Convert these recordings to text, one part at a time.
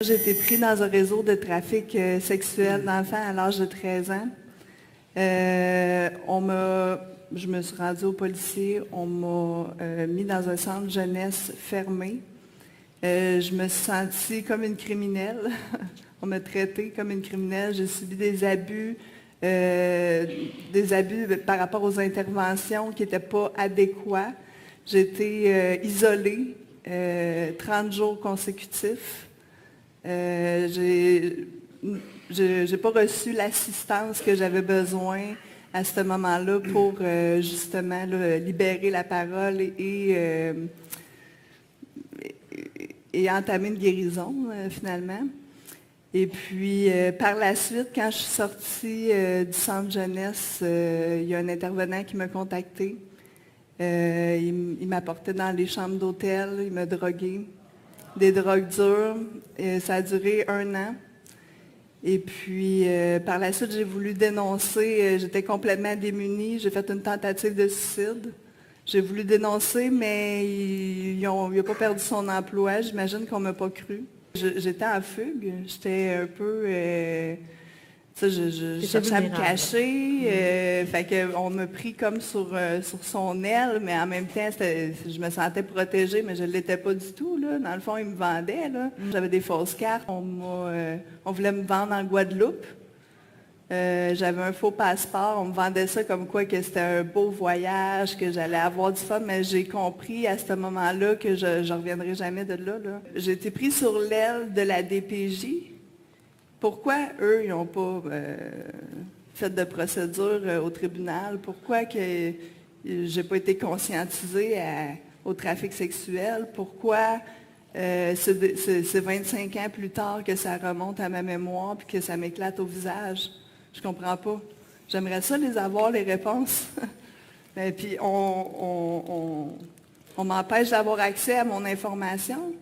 J'ai été pris dans un réseau de trafic sexuel d'enfants à l'âge de 13 ans. Je me suis rendue au policier, on m'a mis dans un centre jeunesse fermé. Je me suis sentie comme une criminelle. On m'a traitée comme une criminelle. J'ai subi des abus par rapport aux interventions qui n'étaient pas adéquats. J'ai été isolée 30 jours consécutifs. J'ai pas reçu l'assistance que j'avais besoin à ce moment-là pour justement là, libérer la parole et entamer une guérison finalement. Et puis par la suite, quand je suis sortie du centre jeunesse, il y a un intervenant qui m'a contacté. Il m'apportait dans les chambres d'hôtel, il m'a drogué. Des drogues dures. Et ça a duré 1 an. Et puis, par la suite, j'ai voulu dénoncer. J'étais complètement démunie. J'ai fait une tentative de suicide. J'ai voulu dénoncer, mais il n'a pas perdu son emploi. J'imagine qu'on ne m'a pas cru. J'étais en fugue. J'étais un peu... je cherchais à me cacher. Fait qu'on m'a pris comme sur son aile, mais en même temps, je me sentais protégée, mais je ne l'étais pas du tout. Là. Dans le fond, ils me vendaient. Là. J'avais des fausses cartes. On voulait me vendre en Guadeloupe. J'avais un faux passeport. On me vendait ça comme quoi que c'était un beau voyage, que j'allais avoir du fun, mais j'ai compris à ce moment-là que je ne reviendrai jamais de là. J'ai été prise sur l'aile de la DPJ. Pourquoi eux, ils n'ont pas fait de procédure au tribunal? Pourquoi que je n'ai pas été conscientisée au trafic sexuel? Pourquoi c'est 25 ans plus tard que ça remonte à ma mémoire et que ça m'éclate au visage? Je ne comprends pas. J'aimerais ça les avoir, les réponses. Et puis, on m'empêche d'avoir accès à mon information.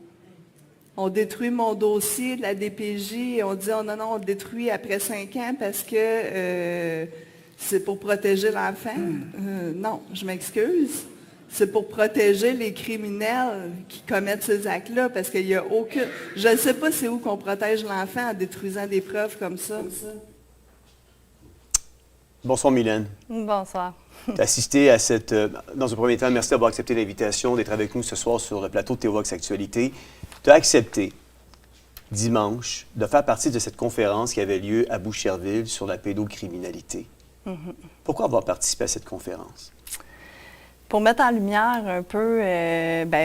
On détruit mon dossier de la DPJ et on dit, oh non, on le détruit après 5 ans parce que c'est pour protéger l'enfant. Non, je m'excuse. C'est pour protéger les criminels qui commettent ces actes-là parce qu'il n'y a aucune... Je ne sais pas c'est où qu'on protège l'enfant en détruisant des preuves comme ça. Bonsoir, Mylène. Bonsoir. Tu as assisté à cette... Dans un premier temps, merci d'avoir accepté l'invitation d'être avec nous ce soir sur le plateau de Théovox Actualité. Tu as accepté, dimanche, de faire partie de cette conférence qui avait lieu à Boucherville sur la pédocriminalité. Pourquoi avoir participé à cette conférence? Pour mettre en lumière un peu,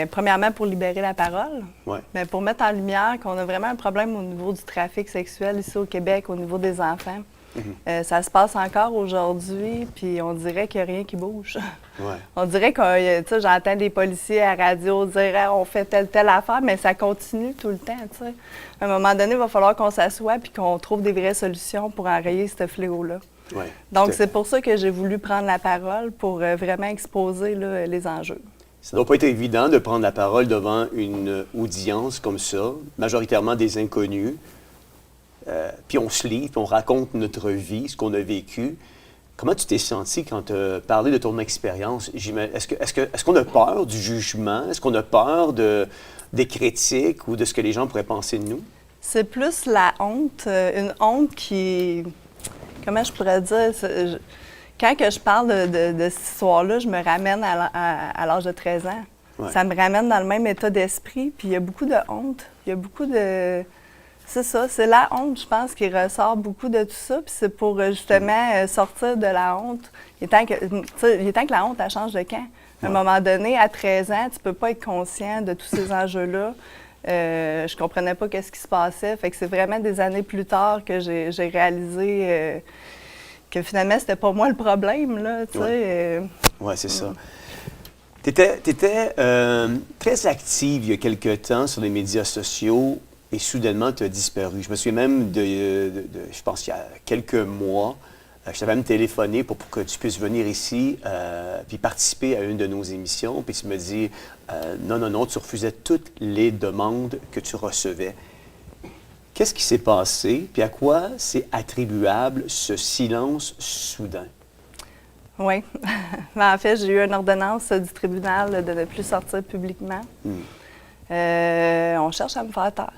premièrement pour libérer la parole, mais pour mettre en lumière qu'on a vraiment un problème au niveau du trafic sexuel ici au Québec, au niveau des enfants. Ça se passe encore aujourd'hui, puis on dirait qu'il n'y a rien qui bouge. On dirait que, j'entends des policiers à la radio dire « on fait telle affaire », mais ça continue tout le temps, t'sais. À un moment donné, il va falloir qu'on s'assoie puis qu'on trouve des vraies solutions pour enrayer ce fléau-là. Donc, c'est pour ça que j'ai voulu prendre la parole, pour vraiment exposer là, les enjeux. Ça ne doit pas être évident de prendre la parole devant une audience comme ça, majoritairement des inconnus. Puis on se livre, puis on raconte notre vie, ce qu'on a vécu. Comment tu t'es senti quand tu as parlé de ton expérience? Est-ce qu'on a peur du jugement? Est-ce qu'on a peur des critiques ou de ce que les gens pourraient penser de nous? C'est plus la honte, une honte qui... Comment je pourrais dire? Quand que je parle de cette histoire-là, je me ramène à l'âge de 13 ans. Ça me ramène dans le même état d'esprit, puis il y a beaucoup de honte. Il y a beaucoup de... C'est ça, c'est la honte, je pense, qui ressort beaucoup de tout ça. Puis c'est pour justement sortir de la honte. Il est temps que la honte, elle change de camp. À un moment donné, à 13 ans, tu ne peux pas être conscient de tous ces enjeux-là. Je ne comprenais pas ce qui se passait. Fait que c'est vraiment des années plus tard que j'ai réalisé que finalement, c'était pas moi le problème, là, tu sais. Oui, c'est ça. Tu étais très active il y a quelque temps sur les médias sociaux. Et soudainement, tu as disparu. Je me souviens même je pense qu'il y a quelques mois, je t'avais même téléphoné pour que tu puisses venir ici puis participer à une de nos émissions. Puis tu me dis, non, tu refusais toutes les demandes que tu recevais. Qu'est-ce qui s'est passé? Puis à quoi c'est attribuable ce silence soudain? Oui. En fait, j'ai eu une ordonnance du tribunal de ne plus sortir publiquement. On cherche à me faire taire.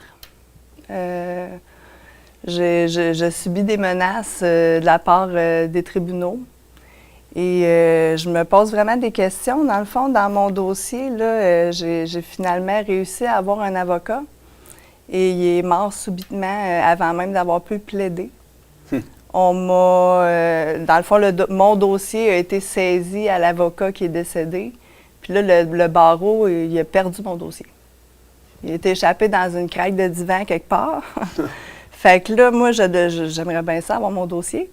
Je subis des menaces de la part des tribunaux. Et je me pose vraiment des questions. Dans le fond, dans mon dossier, là, j'ai finalement réussi à avoir un avocat. Et il est mort subitement avant même d'avoir pu plaider. On m'a... dans le fond, mon dossier a été saisi à l'avocat qui est décédé. Puis là, le barreau, il a perdu mon dossier. Il a été échappé dans une craque de divan quelque part. Fait que là, moi, j'aimerais bien ça avoir mon dossier.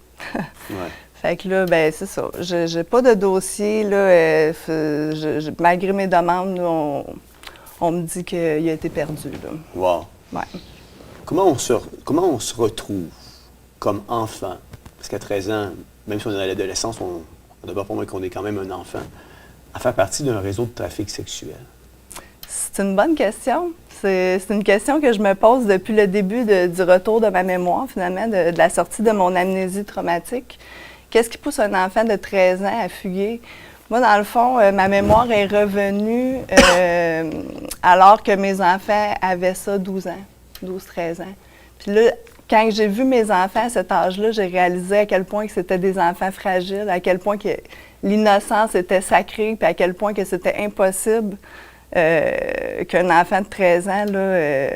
Fait que là, ben c'est ça. J'ai pas de dossier, là. Malgré mes demandes, là, on me dit qu'il a été perdu, là. Wow. Ouais. Comment on se retrouve comme enfant? Parce qu'à 13 ans, même si on est dans l'adolescence, on doit pas moins qu'on est quand même un enfant, à faire partie d'un réseau de trafic sexuel. C'est une bonne question. C'est une question que je me pose depuis le début du retour de ma mémoire, finalement, de la sortie de mon amnésie traumatique. Qu'est-ce qui pousse un enfant de 13 ans à fuguer? Moi, dans le fond, ma mémoire est revenue alors que mes enfants avaient ça 12 ans, 12-13 ans. Puis là, quand j'ai vu mes enfants à cet âge-là, j'ai réalisé à quel point que c'était des enfants fragiles, à quel point que l'innocence était sacrée, puis à quel point que c'était impossible qu'un enfant de 13 ans, là,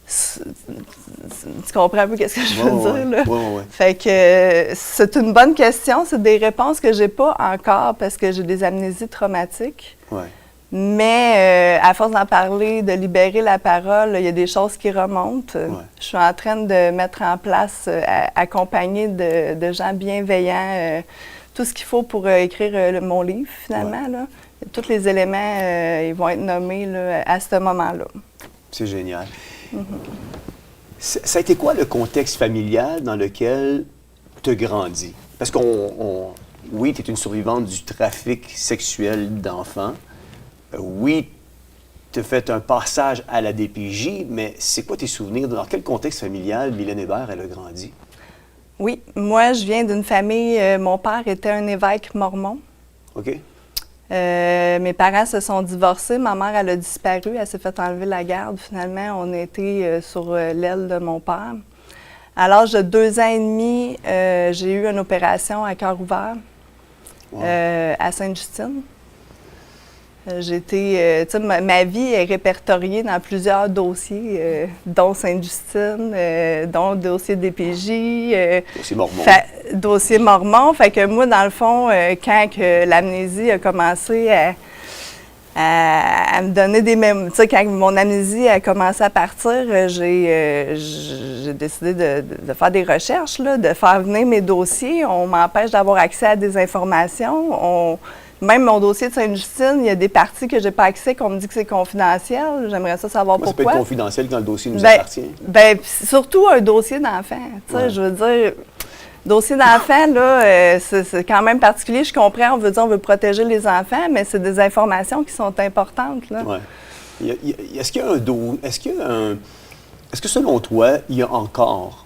tu comprends un peu qu'est-ce que je veux dire, là? Ouais. Fait que c'est une bonne question. C'est des réponses que j'ai pas encore parce que j'ai des amnésies traumatiques. Ouais. Mais à force d'en parler, de libérer la parole, il y a des choses qui remontent. Ouais. Je suis en train de mettre en place, accompagnée de gens bienveillants, tout ce qu'il faut pour écrire mon livre, finalement. Là. Tous les éléments, ils vont être nommés là, à ce moment-là. C'est génial. Ça a été quoi le contexte familial dans lequel tu as grandi? Parce oui, tu es une survivante du trafic sexuel d'enfants. Oui, tu as fait un passage à la DPJ, mais c'est quoi tes souvenirs? Dans quel contexte familial Mylène Hébert, elle a grandi? Oui, moi, je viens d'une famille, mon père était un évêque mormon. OK. Mes parents se sont divorcés, ma mère, elle a disparu, elle s'est fait enlever la garde. Finalement, on a été sur l'aile de mon père. À l'âge de 2 ans et demi, j'ai eu une opération à cœur ouvert à Sainte-Justine. J'ai été, tu sais, ma vie est répertoriée dans plusieurs dossiers, dont Sainte-Justine, dont le dossier DPJ. Dossier mormon. Dossier mormon. Fait que moi, dans le fond, quand l'amnésie a commencé à me donner des mémoires, tu sais, quand mon amnésie a commencé à partir, j'ai décidé de faire des recherches, là, de faire venir mes dossiers. On m'empêche d'avoir accès à des informations. Même mon dossier de Sainte-Justine, il y a des parties que je n'ai pas accès, qu'on me dit que c'est confidentiel. J'aimerais ça savoir pourquoi. Ça peut être confidentiel quand le dossier nous appartient. Bien, surtout un dossier d'enfant. Tu sais, je veux dire, dossier d'enfant, là, c'est quand même particulier. Je comprends, on veut dire on veut protéger les enfants, mais c'est des informations qui sont importantes, là. Oui. Est-ce que selon toi, il y a encore...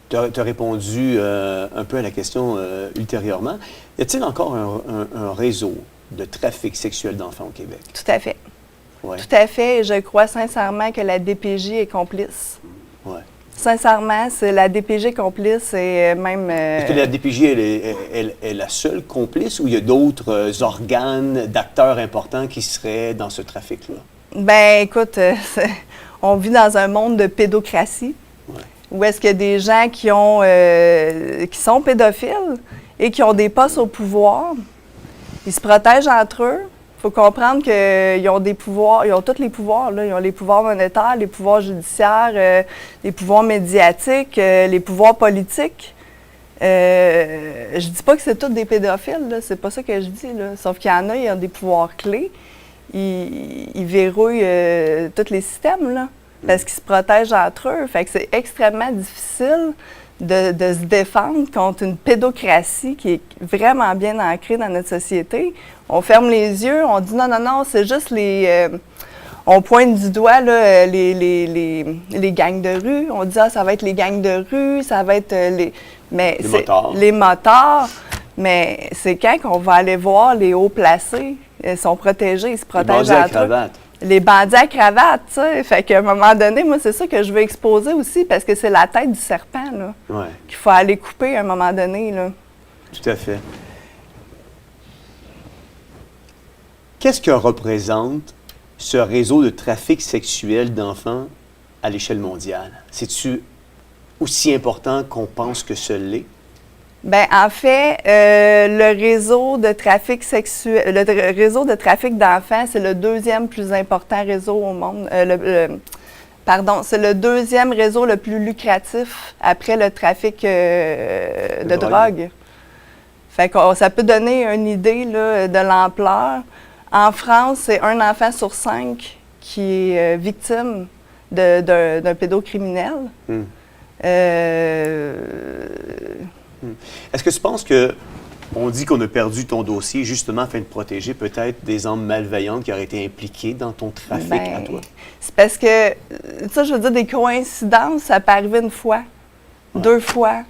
Tu as répondu un peu à la question ultérieurement. Y a-t-il encore un réseau de trafic sexuel d'enfants au Québec? Tout à fait. Ouais. Tout à fait. Et je crois sincèrement que la DPJ est complice. Ouais. Sincèrement, c'est la DPJ complice et même... Est-ce que la DPJ est la seule complice ou il y a d'autres organes, d'acteurs importants qui seraient dans ce trafic-là? Ben, écoute, on vit dans un monde de pédocratie. Ouais. Où est-ce qu'il y a des gens qui sont pédophiles et qui ont des postes au pouvoir. Ils se protègent entre eux. Il faut comprendre qu'ils ont des pouvoirs, ils ont tous les pouvoirs, là. Ils ont les pouvoirs monétaires, les pouvoirs judiciaires, les pouvoirs médiatiques, les pouvoirs politiques. Je dis pas que c'est tous des pédophiles, là. C'est pas ça que je dis, là. Sauf qu'il y en a, ils ont des pouvoirs clés. Ils verrouillent tous les systèmes, là. Parce qu'ils se protègent entre eux. Fait que c'est extrêmement difficile de se défendre contre une pédocratie qui est vraiment bien ancrée dans notre société. On ferme les yeux, on dit non, c'est juste on pointe du doigt là, les gangs de rue. On dit ça va être les gangs de rue, ça va être les motards. Mais c'est quand qu'on va aller voir les hauts placés. Ils sont protégés, ils se protègent entre eux. les bandits à cravate, tu sais. Fait qu'à un moment donné, moi, c'est ça que je veux exposer aussi, parce que c'est la tête du serpent, là, qu'il faut aller couper à un moment donné, là. Tout à fait. Qu'est-ce que représente ce réseau de trafic sexuel d'enfants à l'échelle mondiale? C'est-tu aussi important qu'on pense que ce l'est? Bien, en fait, le réseau de trafic sexuel, le réseau de trafic d'enfants, c'est le deuxième plus important réseau au monde. C'est le deuxième réseau le plus lucratif après le trafic de drogue. Fait que ça peut donner une idée là, de l'ampleur. En France, c'est 1 enfant sur 5 qui est victime d'un pédocriminel. Est-ce que tu penses qu'on dit qu'on a perdu ton dossier justement afin de protéger peut-être des âmes malveillantes qui auraient été impliquées dans ton trafic à toi? C'est parce que, ça, je veux dire, des coïncidences, ça peut arriver 1 fois, 2 fois,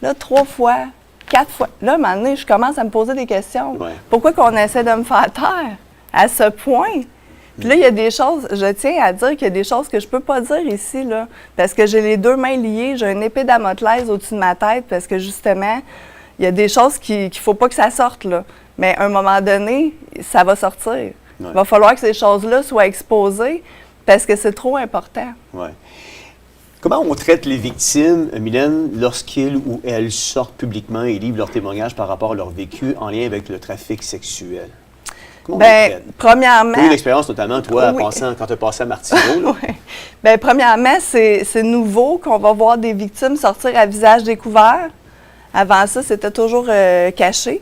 là, 3 fois, 4 fois. Là, à un moment donné, je commence à me poser des questions. Pourquoi qu'on essaie de me faire taire à ce point? Puis là, il y a des choses, je tiens à dire qu'il y a des choses que je peux pas dire ici, là, parce que j'ai les 2 mains liées, j'ai une épée Damoclès au-dessus de ma tête, parce que justement, il y a des choses qu'il faut pas que ça sorte, là. Mais à un moment donné, ça va sortir. Il va falloir que ces choses-là soient exposées, parce que c'est trop important. Comment on traite les victimes, Mylène, lorsqu'ils ou elles sortent publiquement et livrent leur témoignage par rapport à leur vécu en lien avec le trafic sexuel? Bien, premièrement... Tu as eu l'expérience notamment, toi, quand tu as passé à Martineau. Bien, premièrement, c'est nouveau qu'on va voir des victimes sortir à visage découvert. Avant ça, c'était toujours caché.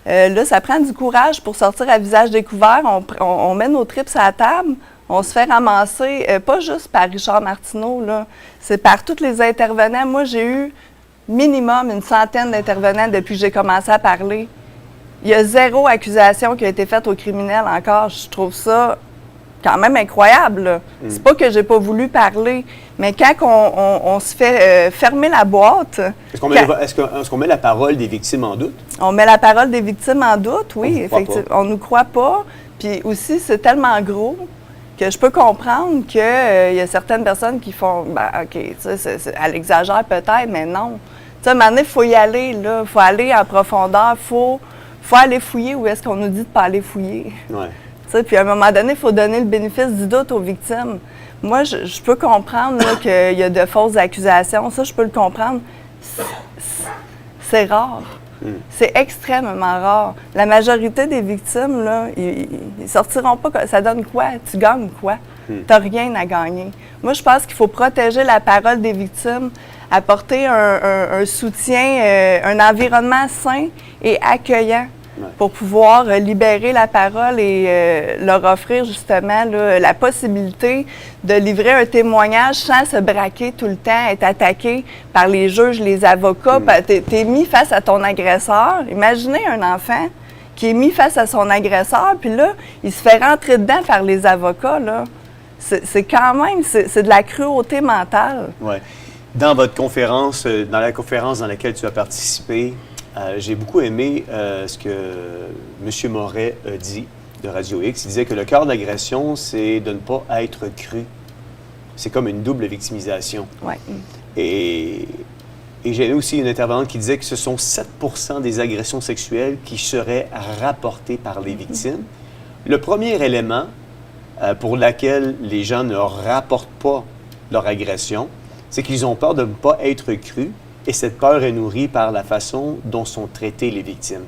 Là, ça prend du courage pour sortir à visage découvert. On met nos tripes à la table. On se fait ramasser, pas juste par Richard Martineau, là, c'est par tous les intervenants. Moi, j'ai eu minimum 100 d'intervenants depuis que j'ai commencé à parler. Il y a 0 accusation qui a été faite aux criminels encore. Je trouve ça quand même incroyable. C'est pas que j'ai pas voulu parler, mais quand on se fait fermer la boîte... Est-ce qu'on met la parole des victimes en doute? On met la parole des victimes en doute, oui, effectivement. On ne nous croit pas. Puis aussi, c'est tellement gros que je peux comprendre qu'il y a certaines personnes qui font, OK, tu sais, elle exagère peut-être, mais non. Tu sais, à un moment donné, il faut y aller, là. Il faut aller en profondeur. Il faut aller fouiller où est-ce qu'on nous dit de ne pas aller fouiller. Tu sais, puis à un moment donné, il faut donner le bénéfice du doute aux victimes. Moi, je peux comprendre qu'il y a de fausses accusations. Ça, je peux le comprendre. C'est rare. C'est extrêmement rare. La majorité des victimes, là, ils sortiront pas. Ça donne quoi? Tu gagnes quoi? Tu n'as rien à gagner. Moi, je pense qu'il faut protéger la parole des victimes, apporter un soutien, un environnement sain et accueillant pour pouvoir libérer la parole et leur offrir justement là, la possibilité de livrer un témoignage sans se braquer tout le temps, être attaqué par les juges, les avocats. Tu es mis face à ton agresseur. Imaginez un enfant qui est mis face à son agresseur, puis là, il se fait rentrer dedans par les avocats. Là. C'est quand même, c'est de la cruauté mentale. Dans votre conférence, dans la conférence dans laquelle tu as participé, j'ai beaucoup aimé ce que M. Moret a dit de Radio X. Il disait que le cœur de l'agression, c'est de ne pas être cru. C'est comme une double victimisation. Et j'ai aussi une intervenante qui disait que ce sont 7% des agressions sexuelles qui seraient rapportées par les victimes. Le premier élément pour lequel les gens ne rapportent pas leur agression, c'est qu'ils ont peur de ne pas être crus. Et cette peur est nourrie par la façon dont sont traitées les victimes.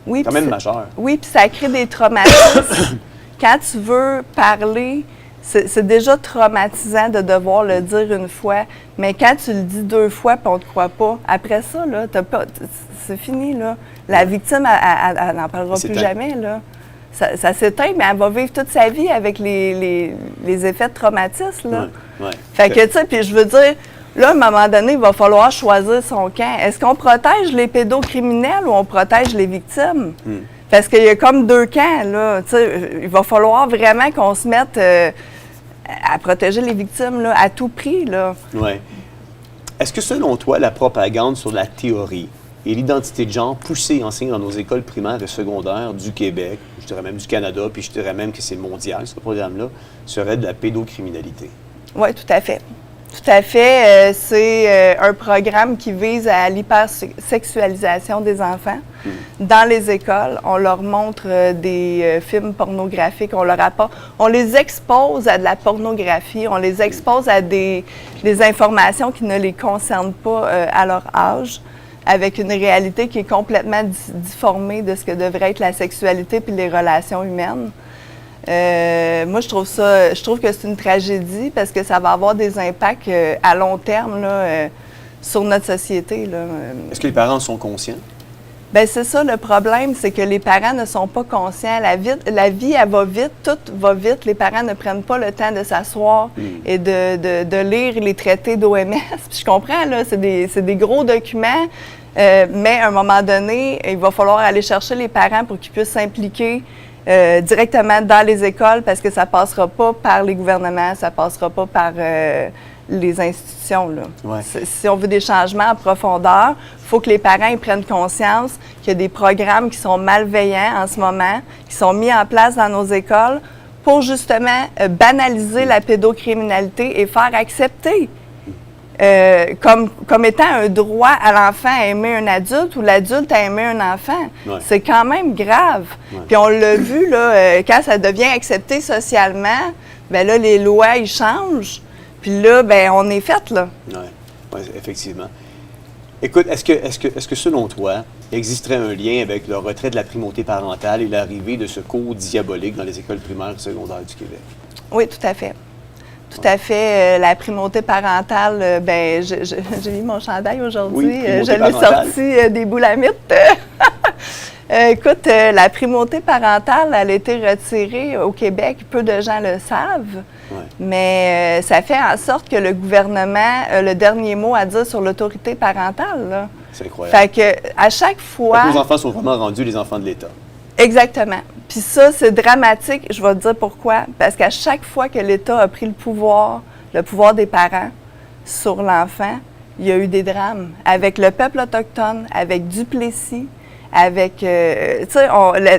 Oui, quand même majeur. Oui, puis ça crée des traumatismes. Quand tu veux parler, c'est déjà traumatisant de devoir le dire une fois. Mais quand tu le dis 2 fois et on ne te croit pas, après ça, là, c'est fini. Là. La victime, elle n'en parlera plus jamais. Là. Ça s'éteint, mais elle va vivre toute sa vie avec les effets de traumatisme. Là. Fait que, tu sais, puis je veux dire... Là, à un moment donné, il va falloir choisir son camp. Est-ce qu'on protège les pédocriminels ou on protège les victimes? Parce qu'il y a comme 2 camps, là. Il va falloir vraiment qu'on se mette à protéger les victimes, là, à tout prix, là. Est-ce que, selon toi, la propagande sur la théorie et l'identité de genre poussée et enseignée dans nos écoles primaires et secondaires du Québec, je dirais même du Canada, puis je dirais même que c'est mondial, ce programme-là, serait de la pédocriminalité. Oui, tout à fait. Tout à fait. C'est un programme qui vise à l'hypersexualisation des enfants. Dans les écoles, on leur montre des films pornographiques, on les expose à de la pornographie, on les expose à des informations qui ne les concernent pas à leur âge, avec une réalité qui est complètement difformée de ce que devrait être la sexualité puis les relations humaines. Moi, je trouve que c'est une tragédie parce que ça va avoir des impacts à long terme là, sur notre société. Là. Est-ce que les parents sont conscients? Bien, c'est ça le problème, c'est que les parents ne sont pas conscients. La vie, elle va vite, tout va vite. Les parents ne prennent pas le temps de s'asseoir et de lire les traités d'OMS. Puis je comprends, là, c'est des gros documents, mais à un moment donné, il va falloir aller chercher les parents pour qu'ils puissent s'impliquer directement dans les écoles parce que ça ne passera pas par les gouvernements, ça ne passera pas par les institutions. Là. Ouais. Si on veut des changements en profondeur, il faut que les parents ils prennent conscience qu'il y a des programmes qui sont malveillants en ce moment, qui sont mis en place dans nos écoles pour justement banaliser la pédocriminalité et faire accepter comme étant un droit à l'enfant à aimer un adulte ou l'adulte à aimer un enfant. Ouais. C'est quand même grave. Ouais. Puis on l'a vu, là, quand ça devient accepté socialement, bien là, les lois, ils changent. Puis là, bien, on est fait, là. Oui, effectivement. Écoute, est-ce que selon toi, il existerait un lien avec le retrait de la primauté parentale et l'arrivée de ce cours diabolique dans les écoles primaires et secondaires du Québec? Oui, tout à fait. Tout à fait. La primauté parentale, ben, j'ai mis mon chandail aujourd'hui. Oui, je l'ai sorti des boulamites. Écoute, la primauté parentale, elle a été retirée au Québec. Peu de gens le savent. Ouais. Mais ça fait en sorte que le gouvernement a le dernier mot à dire sur l'autorité parentale. Là. C'est incroyable. Fait que à chaque fois... Nos enfants sont vraiment rendus les enfants de l'État. Exactement. Puis ça, c'est dramatique. Je vais te dire pourquoi. Parce qu'à chaque fois que l'État a pris le pouvoir des parents sur l'enfant, il y a eu des drames. Avec le peuple autochtone, avec Duplessis, avec, tu sais,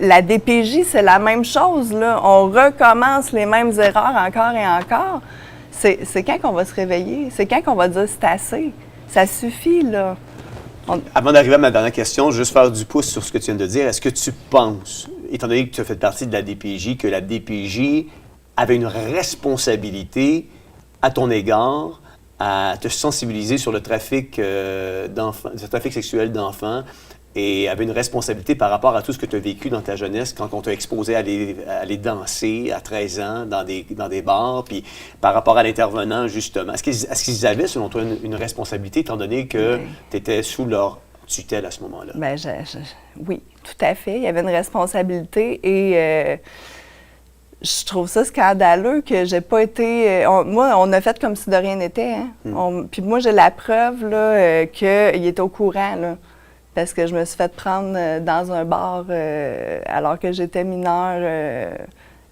la DPJ, c'est la même chose, là. On recommence les mêmes erreurs encore et encore. C'est quand qu'on va se réveiller? C'est quand qu'on va dire c'est assez? Ça suffit, là. Avant d'arriver à ma dernière question, juste faire du pouce sur ce que tu viens de dire. Est-ce que tu penses, étant donné que tu as fait partie de la DPJ, que la DPJ avait une responsabilité à ton égard à te sensibiliser sur le trafic d'enfants, le trafic sexuel d'enfants, et avait une responsabilité par rapport à tout ce que tu as vécu dans ta jeunesse quand on t'a exposé à aller danser à 13 ans dans des bars, puis par rapport à l'intervenant, justement. Est-ce qu'ils avaient, selon toi, une responsabilité, étant donné que tu étais sous leur tutelle à ce moment-là? Bien, oui, tout à fait. Il y avait une responsabilité et je trouve ça scandaleux que j'ai pas été... moi, on a fait comme si de rien n'était. Hein? Puis moi, j'ai la preuve là, qu'il était au courant, là. Parce que je me suis fait prendre dans un bar alors que j'étais mineure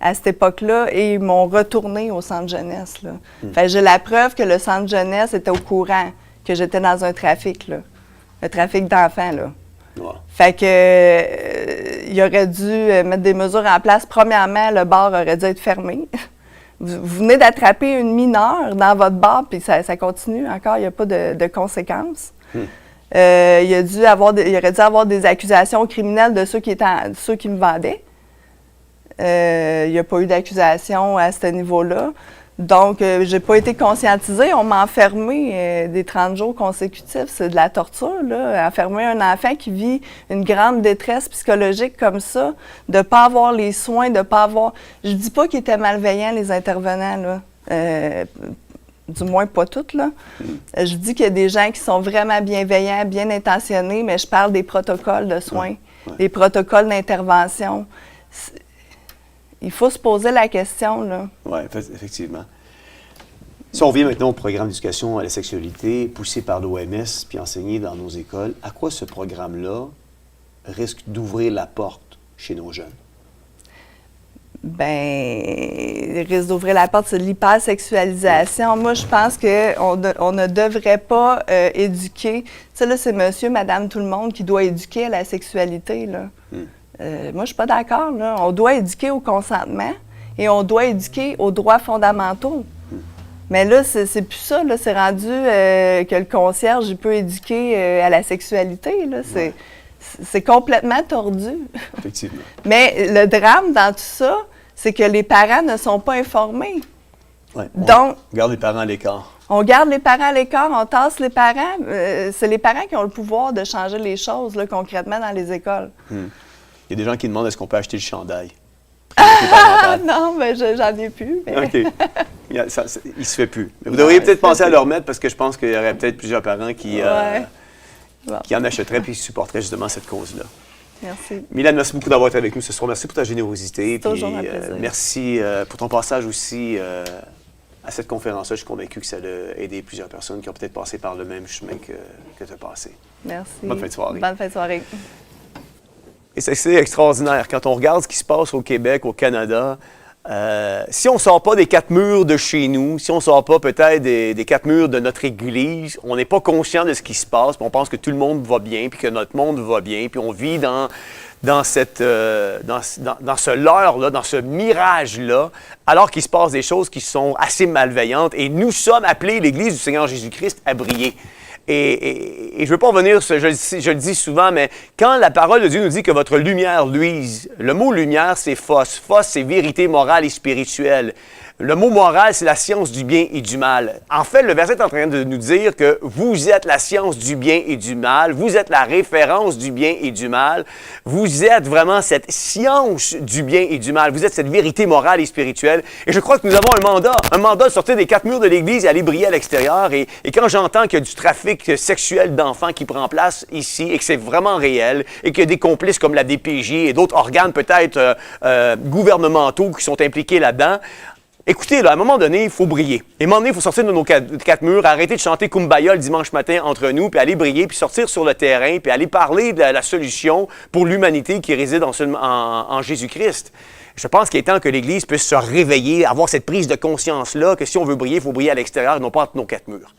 à cette époque-là et ils m'ont retournée au centre jeunesse. Là. Fait que j'ai la preuve que le centre jeunesse était au courant que j'étais dans un trafic, là, le trafic d'enfants. Là. Wow. Fait que il aurait dû mettre des mesures en place. Premièrement, le bar aurait dû être fermé. Vous venez d'attraper une mineure dans votre bar puis ça continue encore, il n'y a pas de conséquences. Il aurait dû avoir des accusations criminelles de ceux qui me vendaient. Il n'y a pas eu d'accusation à ce niveau-là. Donc, je n'ai pas été conscientisée. On m'a enfermé des 30 jours consécutifs. C'est de la torture, là. Enfermer un enfant qui vit une grande détresse psychologique comme ça, de ne pas avoir les soins, de ne pas avoir... Je ne dis pas qu'ils étaient malveillants, les intervenants, là. Du moins pas toutes, là. Je dis qu'il y a des gens qui sont vraiment bienveillants, bien intentionnés, mais je parle des protocoles de soins, des protocoles d'intervention. Il faut se poser la question, là. Oui, effectivement. Si on revient maintenant au programme d'éducation à la sexualité poussé par l'OMS puis enseigné dans nos écoles, à quoi ce programme-là risque d'ouvrir la porte chez nos jeunes? Ben, risque d'ouvrir la porte, c'est l'hypersexualisation. Moi, je pense qu'on ne devrait pas éduquer. Tu sais, là, c'est monsieur, madame, tout le monde qui doit éduquer à la sexualité, là. Moi, je suis pas d'accord, là. On doit éduquer au consentement et on doit éduquer aux droits fondamentaux. Mais là, c'est plus ça, là. C'est rendu que le concierge, il peut éduquer à la sexualité, là. C'est complètement tordu. Effectivement. Mais le drame dans tout ça, c'est que les parents ne sont pas informés. Ouais, Donc, on garde les parents à l'écart. On garde les parents à l'écart, on tasse les parents. C'est les parents qui ont le pouvoir de changer les choses, là, concrètement, dans les écoles. Il y a des gens qui demandent est-ce qu'on peut acheter le chandail. Ah non, mais j'en ai plus. Mais... OK. Il ne se fait plus. Mais vous devriez peut-être penser à le remettre parce que je pense qu'il y aurait peut-être plusieurs parents qui en achèteraient et qui supporteraient justement cette cause-là. Merci. Mylène, merci beaucoup d'avoir été avec nous ce soir. Merci pour ta générosité. C'est toujours un plaisir. Merci pour ton passage aussi à cette conférence-là. Je suis convaincu que ça a aidé plusieurs personnes qui ont peut-être passé par le même chemin que tu as passé. Merci. Bonne fin de soirée. Bonne fin de soirée. Et c'est extraordinaire. Quand on regarde ce qui se passe au Québec, au Canada, si on ne sort pas des 4 murs de chez nous, si on ne sort pas peut-être des 4 murs de notre Église, on n'est pas conscient de ce qui se passe, puis on pense que tout le monde va bien, puis que notre monde va bien, puis on vit dans ce leurre-là, dans ce mirage-là, alors qu'il se passe des choses qui sont assez malveillantes. Et nous sommes appelés, l'Église du Seigneur Jésus-Christ, à briller. Et je ne veux pas revenir, je le dis souvent, mais quand la parole de Dieu nous dit que votre lumière luise, le mot lumière, c'est phos. Phos, c'est vérité morale et spirituelle. Le mot moral, c'est la science du bien et du mal. En fait, le verset est en train de nous dire que vous êtes la science du bien et du mal, vous êtes la référence du bien et du mal, vous êtes vraiment cette science du bien et du mal, vous êtes cette vérité morale et spirituelle. Et je crois que nous avons un mandat de sortir des 4 murs de l'Église et aller briller à l'extérieur. Et quand j'entends qu'il y a du trafic sexuel d'enfants qui prend place ici et que c'est vraiment réel et qu'il y a des complices comme la DPJ et d'autres organes peut-être gouvernementaux qui sont impliqués là-dedans, écoutez, là, à un moment donné, il faut briller. Et à un moment donné, il faut sortir de nos 4 murs, arrêter de chanter Kumbaya le dimanche matin entre nous, puis aller briller, puis sortir sur le terrain, puis aller parler de la solution pour l'humanité qui réside en Jésus-Christ. Je pense qu'il est temps que l'Église puisse se réveiller, avoir cette prise de conscience-là, que si on veut briller, il faut briller à l'extérieur et non pas entre nos 4 murs.